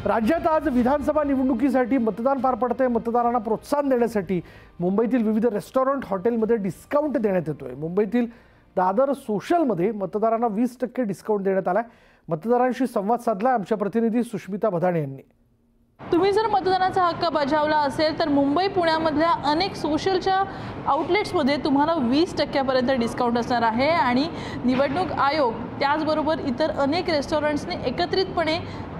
राज्यात आज विधानसभा निवडणुकीसाठी मतदान पार पडते। मतदारांना प्रोत्साहन देण्यासाठी मुंबईतील विविध रेस्टॉरंट हॉटेलमध्ये डिस्काउंट देण्यात येतोय। मुंबईतील दादर सोशलमध्ये मतदारांना 20% डिस्काउंट देण्यात आलाय। मतदारांशी संवाद साधला आमच्या प्रतिनिधी सुष्मिता भदाणे यांनी। तुम्ही जर मतदानाचा हक्क बजावला असेल तर मुंबई पुण्यामधल्या अनेक सोशलच्या आउटलेट्समध्ये तुम्हाला 20% पर्यंत डिस्काउंट असणार आहे आणि निवडणूक आयोग त्याचबरोबर इतर अनेक रेस्टॉरंट्सने एकत्रितपणे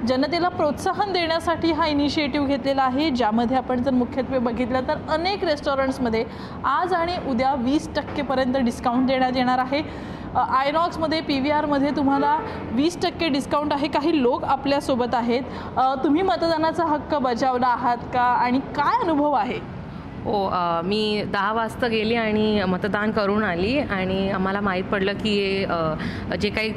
जनतेला प्रोत्साहन देण्यासाठी हा इनिशिएटिव्ह घेतलेला आहे, ज्यामध्ये आपण जर मुख्यत्वे बघितलं तर अनेक रेस्टॉरंट्समध्ये आज आणि उद्या 20% पर्यंत डिस्काउंट देण्यात येणार आहे। आयनॉक्समध्ये पीव्हीआरमध्ये तुम्हाला 20% डिस्काउंट आहे। काही लोक आपल्यासोबत आहेत। तुम्ही मतदानाचा हक्क बजावला आहात का आणि काय अनुभव आहे? हो, मी 10 वाजता गेली आणि मतदान करून आली आणि आम्हाला माहीत पडलं की जे काही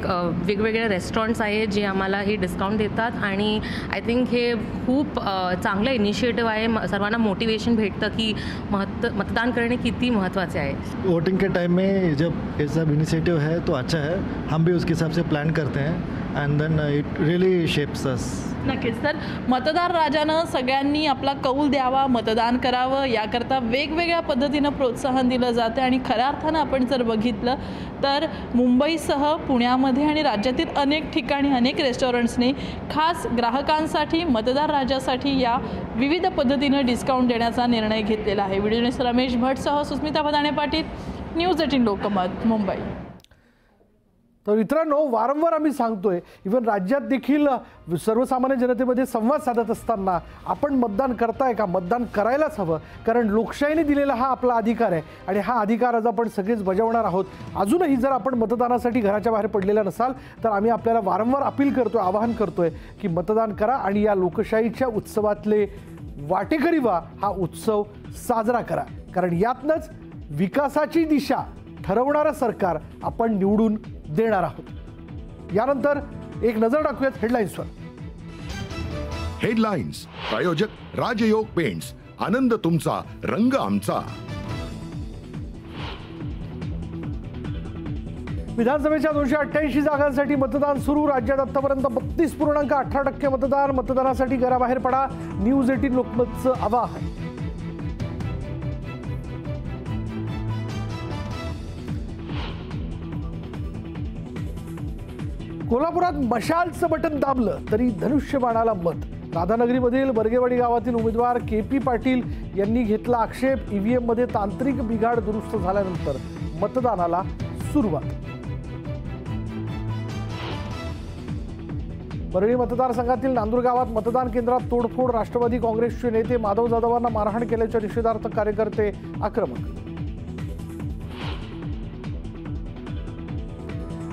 वेगवेगळे रेस्टॉरंट्स आहेत जे आम्हाला हे डिस्काउंट देतात आणि आय थिंक हे खूप चांगलं इनिशिएटिव्ह आहे। सर्वांना मोटिवेशन भेटतं की मतदान करणे किती महत्त्वाचे आहे। वोटिंग के टाइम में जब ये सब इनिशिएटिव है तो अच्छा है, हम भी उसके हिसाब से प्लान करते हैं and then it really shapes us. नक्कीच। तर मतदार राजानं सगळ्यांनी आपला कौल द्यावा, मतदान करावं याकरता वेगवेगळ्या पद्धतीनं प्रोत्साहन दिलं जातं आणि खऱ्या अर्थानं आपण जर बघितलं तर मुंबईसह पुण्यामध्ये आणि राज्यातील अनेक ठिकाणी अनेक रेस्टॉरंट्सने खास ग्राहकांसाठी मतदार राजासाठी या विविध पद्धतीनं डिस्काउंट देण्याचा निर्णय घेतलेला आहे। व्हिडिओ जर्नलिस्ट रमेश भटसह सुस्मिता भदाणे पाटील, न्यूज 18 लोकमत, मुंबई। तर मित्रांनो, वारंवार आम्ही सांगतोय, इव्हन राज्यात देखील सर्वसामान्य जनतेमध्ये संवाद साधत असताना आपण मतदान करताय का, मतदान करायलाच हवं, कारण लोकशाहीने दिलेला हा आपला अधिकार आहे आणि हा अधिकार आज आपण सगळेच बजावणार आहोत। अजूनही जर आपण मतदानासाठी घराच्या बाहेर पडलेला नसाल तर आम्ही आपल्याला वारंवार अपील करतोय, आवाहन करतोय की मतदान करा आणि या लोकशाहीच्या उत्सवातले वाटेकरी व्हा, हा उत्सव साजरा करा, कारण यातनंच विकासाची दिशा ठरवणारं सरकार आपण निवडून देणार आहोत। यानंतर एक नजर टाकूयात हेडलाईन्सवर। हेडलाईन्स प्रायोजक राजयोग पेंट्स, आनंद तुमचा, रंग आमचा। विधानसभेच्या 288 जागांसाठी मतदान सुरू। राज्यात आतापर्यंत 32.18% मतदान। मतदानासाठी घराबाहेर पडा, न्यूज 18 लोकमतचं आवाहन। कोल्हापुरात मशालचं बटन दाबलं तरी धनुष्यबाणाला मत। राधानगरीमधील बर्गेवाडी गावातील उमेदवार KP पाटील यांनी घेतला आक्षेप। EVM मध्ये तांत्रिक बिघाड दुरुस्त झाल्यानंतर मतदानाला सुरुवात। परळी मतदारसंघातील नांदूर गावात मतदान केंद्रात तोडफोड। राष्ट्रवादी काँग्रेसचे नेते माधव जाधवांना मारहाण केल्याच्या निषेधार्थ कार्यकर्ते आक्रमक।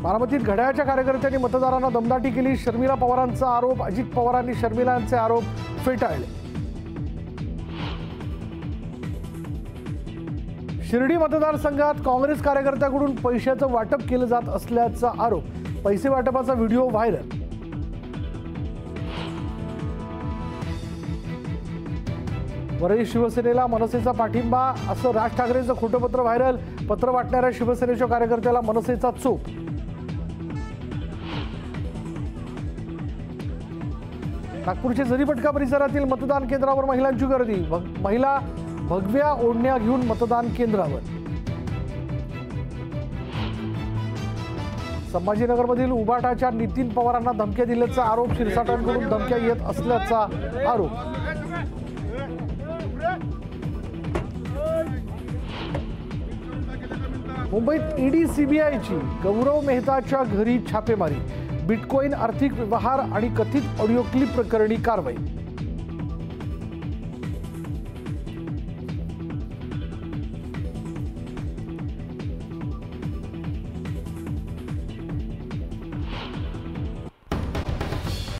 बारामतीत घड्याळाच्या कार्यकर्त्यांनी मतदारांना दमदाटी केली। शर्मिला पवारांचा आरोप, अजित पवारांनी शर्मिलांचे आरोप फेटाळले। शिर्डी मतदारसंघात काँग्रेस कार्यकर्त्याकडून पैशाचं वाटप केलं जात असल्याचा आरोप। पैसे वाटपाचा व्हिडिओ व्हायरल। वरळी शिवसेनेला मनसेचा पाठिंबा असं राज ठाकरेंचं खोटं पत्र व्हायरल। पत्र वाटणाऱ्या शिवसेनेच्या कार्यकर्त्याला मनसेचा चोप। नागपूरच्या जरीपटका परिसरातील मतदान केंद्रावर महिलांची गर्दी। महिला भगव्या ओढण्या घेऊन मतदान केंद्रावर। संभाजीनगरमधील उबाटाच्या नितीन पवारांना धमक्या दिल्याचा आरोप। शिरसाटांकडून धमक्या येत असल्याचा आरोप। मुंबईत ED CBIची गौरव मेहताच्या घरी छापेमारी। बिटकॉइन आर्थिक व्यवहार आणि कथित ऑडिओ क्लिप प्रकरणी कारवाई।